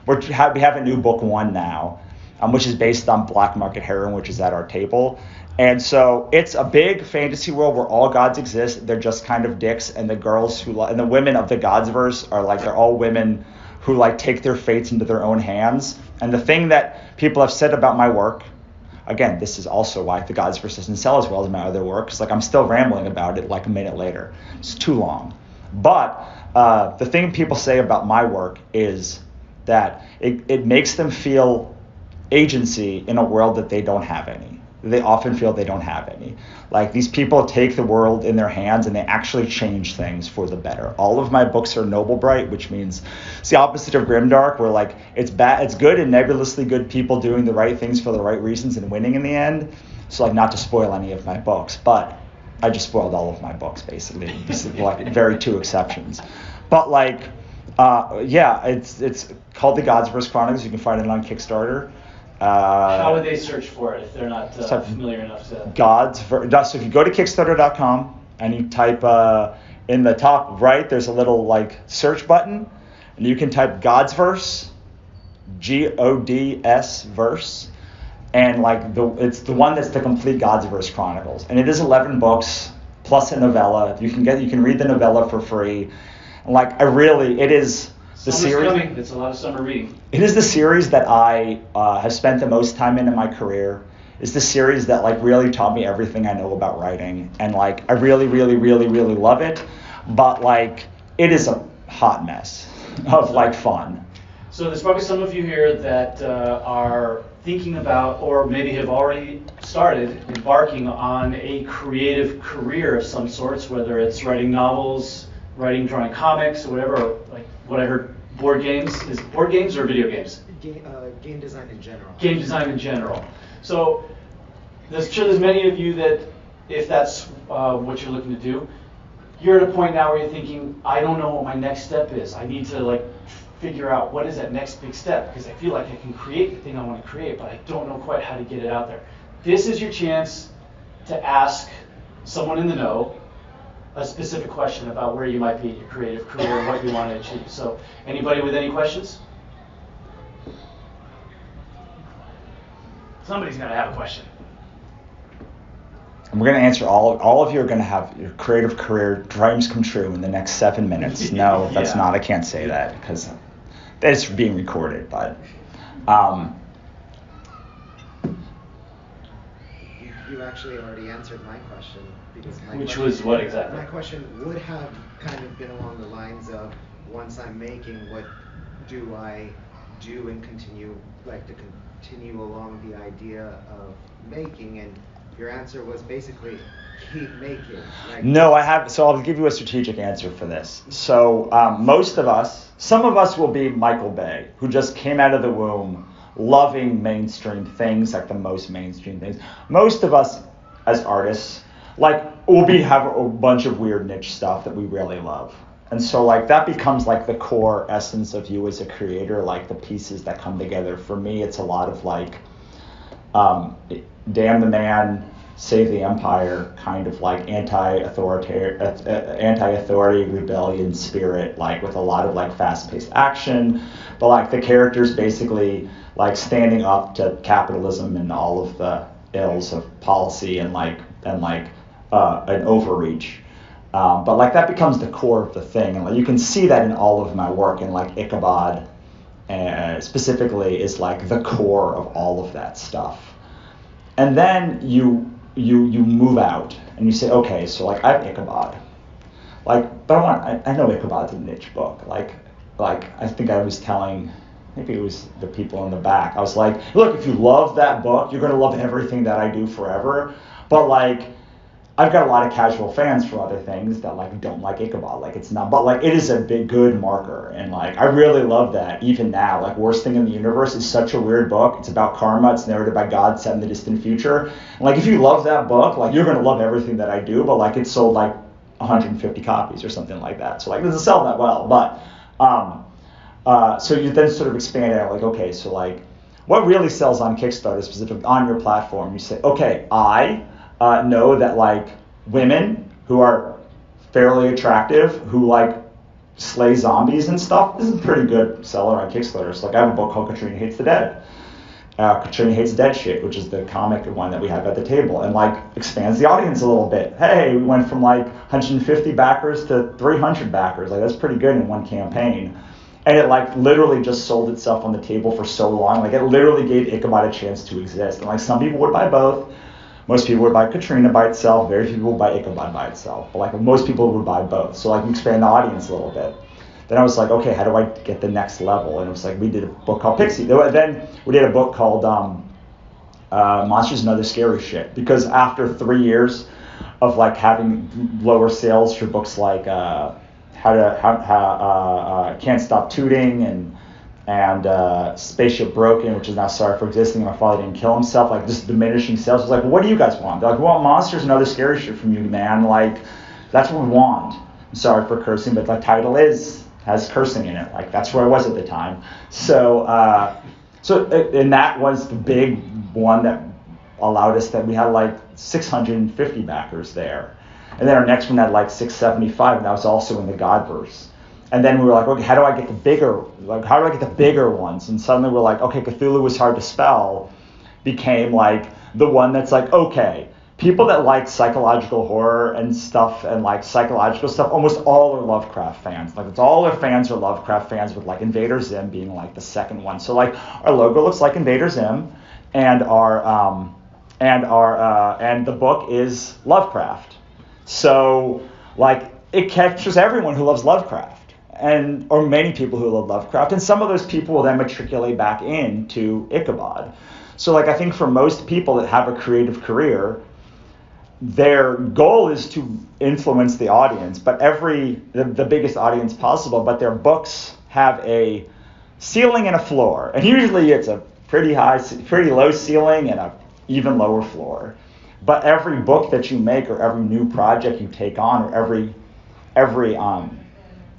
we have a new book 1 now, which is based on black market heroin, which is at our table. And so it's a big fantasy world where all gods exist. They're just kind of dicks, and the girls and the women of the Godsverse are like, they're all women who like take their fates into their own hands. And the thing that people have said about my work, again, this is also why the Godsverse doesn't sell as well as my other work, because like I'm still rambling about it like a minute later. It's too long. But the thing people say about my work is that it makes them feel agency in a world that they don't have any. They often feel they don't have any. Like these people take the world in their hands and they actually change things for the better. All of my books are noble bright, which means it's the opposite of grimdark, where like it's good and nebulously good people doing the right things for the right reasons and winning in the end. So like not to spoil any of my books, but I just spoiled all of my books basically. This is like very 2 exceptions. But like yeah, it's called The Godsverse Chronicles. You can find it on Kickstarter. How would they search for it if they're not familiar enough to? So if you go to Kickstarter.com and you type in the top right, there's a little like search button, and you can type Godsverse, Gods verse, and like it's the one that's the complete Godsverse Chronicles, and it is 11 books plus a novella. You can read the novella for free, and like it is the series. Coming. It's a lot of summer reading. It is the series that I have spent the most time in my career. It's the series that like really taught me everything I know about writing, and like I really, really, really, really love it. But like it is a hot mess of like fun. So there's probably some of you here that are thinking about, or maybe have already started embarking on a creative career of some sorts, whether it's writing novels, drawing comics, or whatever. Like what I heard, board games. Is it board games or video games? Game design in general. Game design in general. So there's many of you that, if that's what you're looking to do, you're at a point now where you're thinking, I don't know what my next step is. I need to like figure out what is that next big step, because I feel like I can create the thing I want to create, but I don't know quite how to get it out there. This is your chance to ask someone in the know a specific question about where you might be in your creative career and what you want to achieve. So anybody with any questions? Somebody's going to have a question. And we're going to answer all of you are going to have your creative career dreams come true in the next 7 minutes. No, that's not. I can't say that because it's being recorded. But you actually already answered my question, because which was what exactly? My question would have kind of been along the lines of, once I'm making, what do I do and continue along the idea of making? And your answer was basically keep making. No, I have. So I'll give you a strategic answer for this. So some of us will be Michael Bay, who just came out of the womb loving mainstream things, like the most mainstream things. Most of us as artists, like, have a bunch of weird niche stuff that we really love. And so like that becomes like the core essence of you as a creator, like the pieces that come together. For me, it's a lot of like damn the man, save the empire, kind of like anti-authority rebellion spirit, like with a lot of like fast-paced action, but like the characters basically like standing up to capitalism and all of the ills of policy and an overreach. But like that becomes the core of the thing, and like you can see that in all of my work, and like Ichabod specifically is like the core of all of that stuff. And then you move out and you say, okay, so like I have Ichabod, like, but I know Ichabod's a niche book. Like I think I was telling, maybe it was the people in the back, I was like, look, if you love that book, you're gonna love everything that I do forever. But like, I've got a lot of casual fans for other things that like don't like Ichabod. Like it's not, but like it is a big good marker, and like I really love that even now. Like Worst Thing in the Universe is such a weird book. It's about karma. It's narrated by God set in the distant future. And like if you love that book, like you're gonna love everything that I do. But like it sold like 150 copies or something like that. So like it doesn't sell that well. But so you then sort of expand it out. Like okay, so like what really sells on Kickstarter specifically on your platform? You say okay, I know that like women who are fairly attractive, who like slay zombies and stuff, this is a pretty good seller on Kickstarter. So like I have a book called Katrina Hates the Dead. Katrina Hates Dead Shit, which is the comic one that we have at the table, and like expands the audience a little bit. Hey, we went from like 150 backers to 300 backers. Like that's pretty good in one campaign. And it like literally just sold itself on the table for so long. Like it literally gave Ichabod a chance to exist. And like some people would buy both. Most people would buy Katrina by itself. Very few people would buy Ichabod by itself. But like most people would buy both. So like you expand the audience a little bit. Then I was like, okay, how do I get the next level? And it was like we did a book called Pixie. Then we did a book called Monsters and Other Scary Shit. Because after 3 years of like having lower sales for books like Can't Stop Tooting and Spaceship Broken, which is now Sorry for Existing, and My Father Didn't Kill Himself, like just diminishing sales. I was like, well, what do you guys want? They're like, we want monsters and other scary shit from you, man. Like, that's what we want. I'm sorry for cursing, but the title has cursing in it. Like, that's where I was at the time. So and that was the big one that allowed us that we had like 650 backers there. And then our next one had like 675, and that was also in the Godverse. And then we were like, okay, how do I get the bigger ones? And suddenly we're like, okay, Cthulhu was hard to spell. became like the one that's like, okay, people that like psychological horror and stuff and like psychological stuff, almost all are Lovecraft fans. Like it's all their fans are Lovecraft fans, with like Invader Zim being like the second one. So like our logo looks like Invader Zim, and and the book is Lovecraft. So like it captures everyone who loves Lovecraft, or many people who love Lovecraft, and some of those people will then matriculate back into Ichabod. So like I think for most people that have a creative career, their goal is to influence the audience, but the biggest audience possible, but their books have a ceiling and a floor. And usually it's a pretty low ceiling and a even lower floor. But every book that you make, or every new project you take on, or every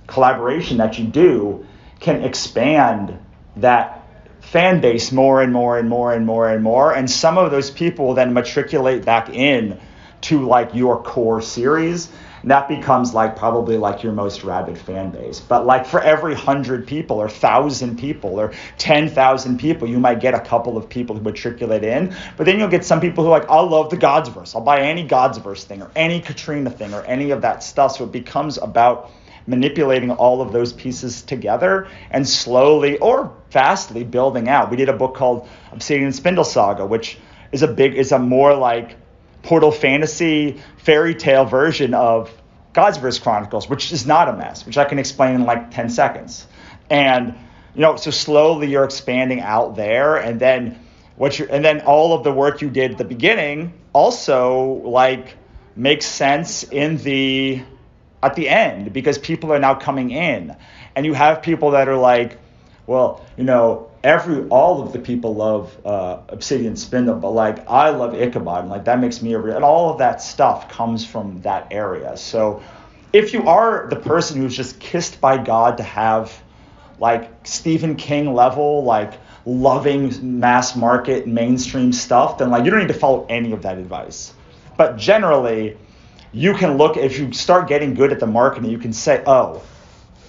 collaboration that you do can expand that fan base more and more and more and more and more. And some of those people will then matriculate back in to like your core series, and that becomes like probably like your most rabid fan base. But like for every 100 people or 1,000 people or 10,000 people, you might get a couple of people who matriculate in, but then you'll get some people who are like, I love the Godsverse, I'll buy any Godsverse thing or any Katrina thing or any of that stuff. So it becomes about manipulating all of those pieces together and slowly or fastly building out. We did a book called Obsidian Spindle Saga, which is a more like Portal Fantasy fairy tale version of Godsverse Chronicles, which is not a mess, which I can explain in like 10 seconds. And so slowly you're expanding out there, and then all of the work you did at the beginning also like makes sense at the end, because people are now coming in, and you have people that are like, well, all of the people love Obsidian Spindle, but like I love Ichabod, and like that makes me and all of that stuff comes from that area. So if you are the person who's just kissed by God to have like Stephen King level, like loving mass market mainstream stuff, then like you don't need to follow any of that advice. But generally, you can look, if you start getting good at the marketing, you can say, oh,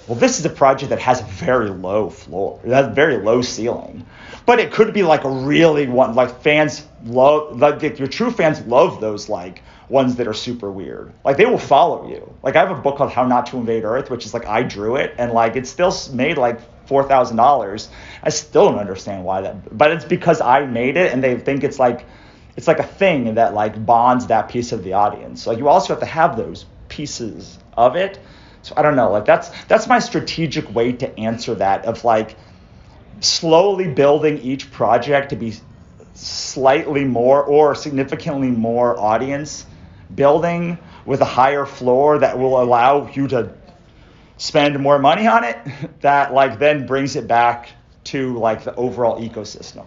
well, this is a project that has a very low floor, it has a very low ceiling, but it could be like a really one, like fans love, like your true fans love those like ones that are super weird. Like they will follow you. Like I have a book called How Not to Invade Earth, which is like I drew it, and like it's still made like $4,000. I still don't understand why that, but it's because I made it, and they think it's like a thing that like bonds that piece of the audience. So like you also have to have those pieces of it. So I don't know, like that's my strategic way to answer that, of like slowly building each project to be slightly more or significantly more audience building with a higher floor that will allow you to spend more money on it, that like then brings it back to like the overall ecosystem.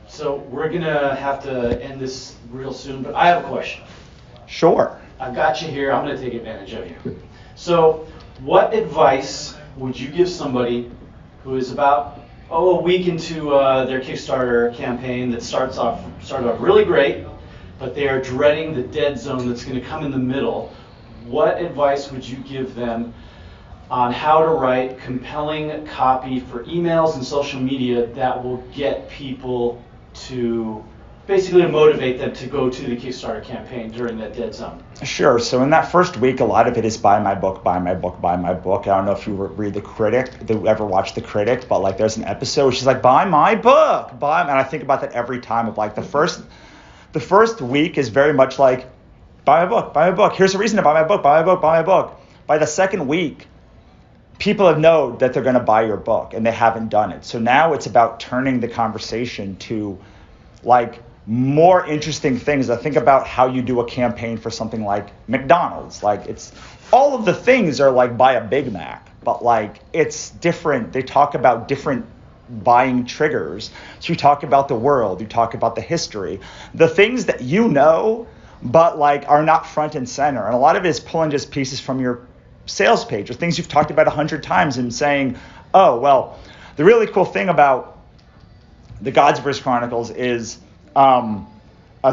So we're gonna have to end this real soon, but I have a question. Sure. I've got you here, I'm gonna take advantage of you. So what advice would you give somebody who is about a week into their Kickstarter campaign that started off really great, but they are dreading the dead zone that's going to come in the middle? What advice would you give them on how to write compelling copy for emails and social media that will get people to basically motivate them to go to the Kickstarter campaign during that dead zone? Sure. So in that first week, a lot of it is buy my book, buy my book, buy my book. I don't know if you read The Critic, ever watch The Critic, but like there's an episode where she's like, buy my book, and I think about that every time. Of like the first week is very much like, buy my book, buy my book. Here's a reason to buy my book, buy my book, buy my book. By the second week, people know that they're going to buy your book, and they haven't done it. So now it's about turning the conversation to like more interesting things. I think about how you do a campaign for something like McDonald's. Like it's all of the things are like buy a Big Mac, but like it's different. They talk about different buying triggers. So you talk about the world, you talk about the history, the things that you know, but like are not front and center. And a lot of it is pulling just pieces from your sales page or things you've talked about 100 times and saying, oh, well, the really cool thing about the Godsverse Chronicles is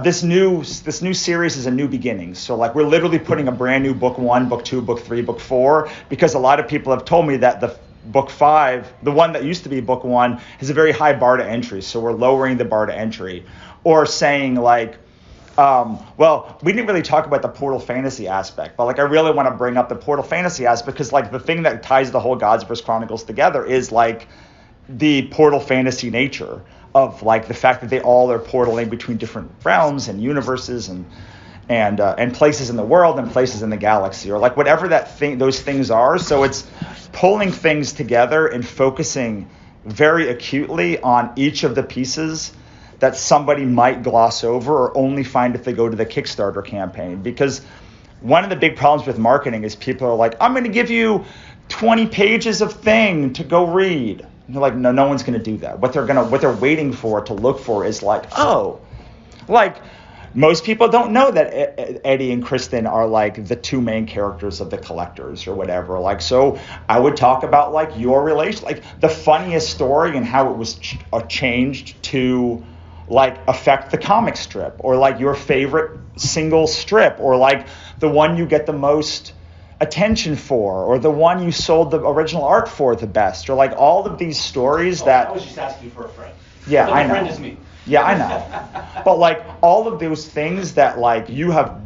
this new series is a new beginning. So like we're literally putting a brand new book 1, book 2, book 3, book 4, because a lot of people have told me that book 5, the one that used to be book 1, has a very high bar to entry, so we're lowering the bar to entry. Or saying like, well, we didn't really talk about the Portal Fantasy aspect, but like I really want to bring up the Portal Fantasy aspect because like the thing that ties the whole Godsverse Chronicles together is like the Portal Fantasy nature of like the fact that they all are portaling between different realms and universes and places in the world and places in the galaxy, or like whatever those things are. So it's pulling things together and focusing very acutely on each of the pieces that somebody might gloss over or only find if they go to the Kickstarter campaign. Because one of the big problems with marketing is people are like, I'm going to give you 20 pages of thing to go read. And they're like, no one's going to do that. What they're waiting for to look for is like, oh, like most people don't know that Eddie and Kristen are like the 2 main characters of the Collectors or whatever. Like, so I would talk about like your relation, like the funniest story and how it was changed to like affect the comic strip, or like your favorite single strip, or like the one you get the most attention for, or the one you sold the original art for the best, or like all of these stories that. I was just asking for a friend. Yeah, so I know. friend is me. Yeah, I know. But like all of those things that like you have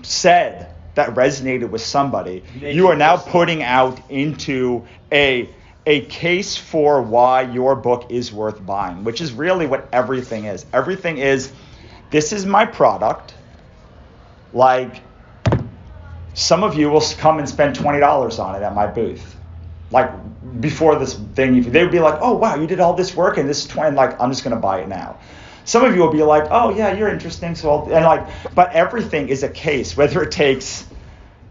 said that resonated with somebody, you are now putting out into a case for why your book is worth buying, which is really what everything is. Everything is, this is my product. Like, some of you will come and spend $20 on it at my booth. Like, before this thing, they would be like, oh, wow, you did all this work and this is 20, like, I'm just going to buy it now. Some of you will be like, oh, yeah, you're interesting. But everything is a case, whether it takes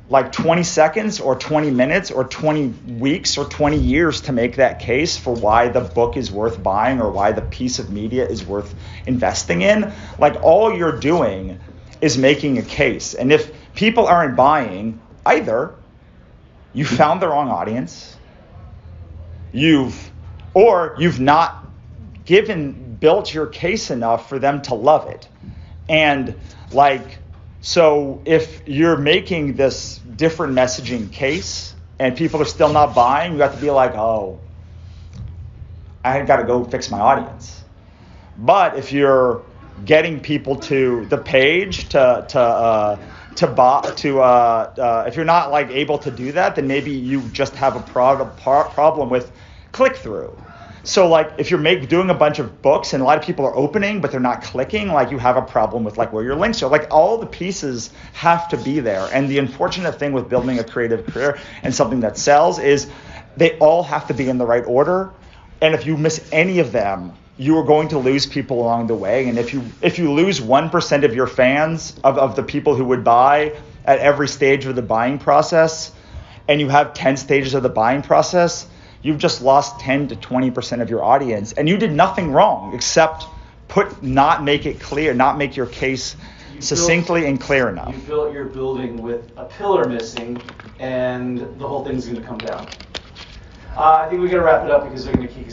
like 20 seconds or 20 minutes or 20 weeks or 20 years to make that case for why the book is worth buying or why the piece of media is worth investing in. Like, all you're doing is making a case. And if people aren't buying, either you found the wrong audience, you've not built your case enough for them to love it. And like, so if you're making this different messaging case and people are still not buying, you have to be like, oh, I got to go fix my audience. But if you're getting people to the page if you're not like able to do that, then maybe you just have a problem with click-through. So like if you're doing a bunch of books and a lot of people are opening but they're not clicking, like you have a problem with like where your links are. Like all the pieces have to be there. And the unfortunate thing with building a creative career and something that sells is they all have to be in the right order. And if you miss any of them, you are going to lose people along the way. And if you lose 1% of your fans, of the people who would buy at every stage of the buying process, and you have 10 stages of the buying process, you've just lost 10 to 20% of your audience. And you did nothing wrong except not make it clear, not make your case succinctly and clear enough. You built your building with a pillar missing, and the whole thing's going to come down. I think we got to wrap it up because they're going to keep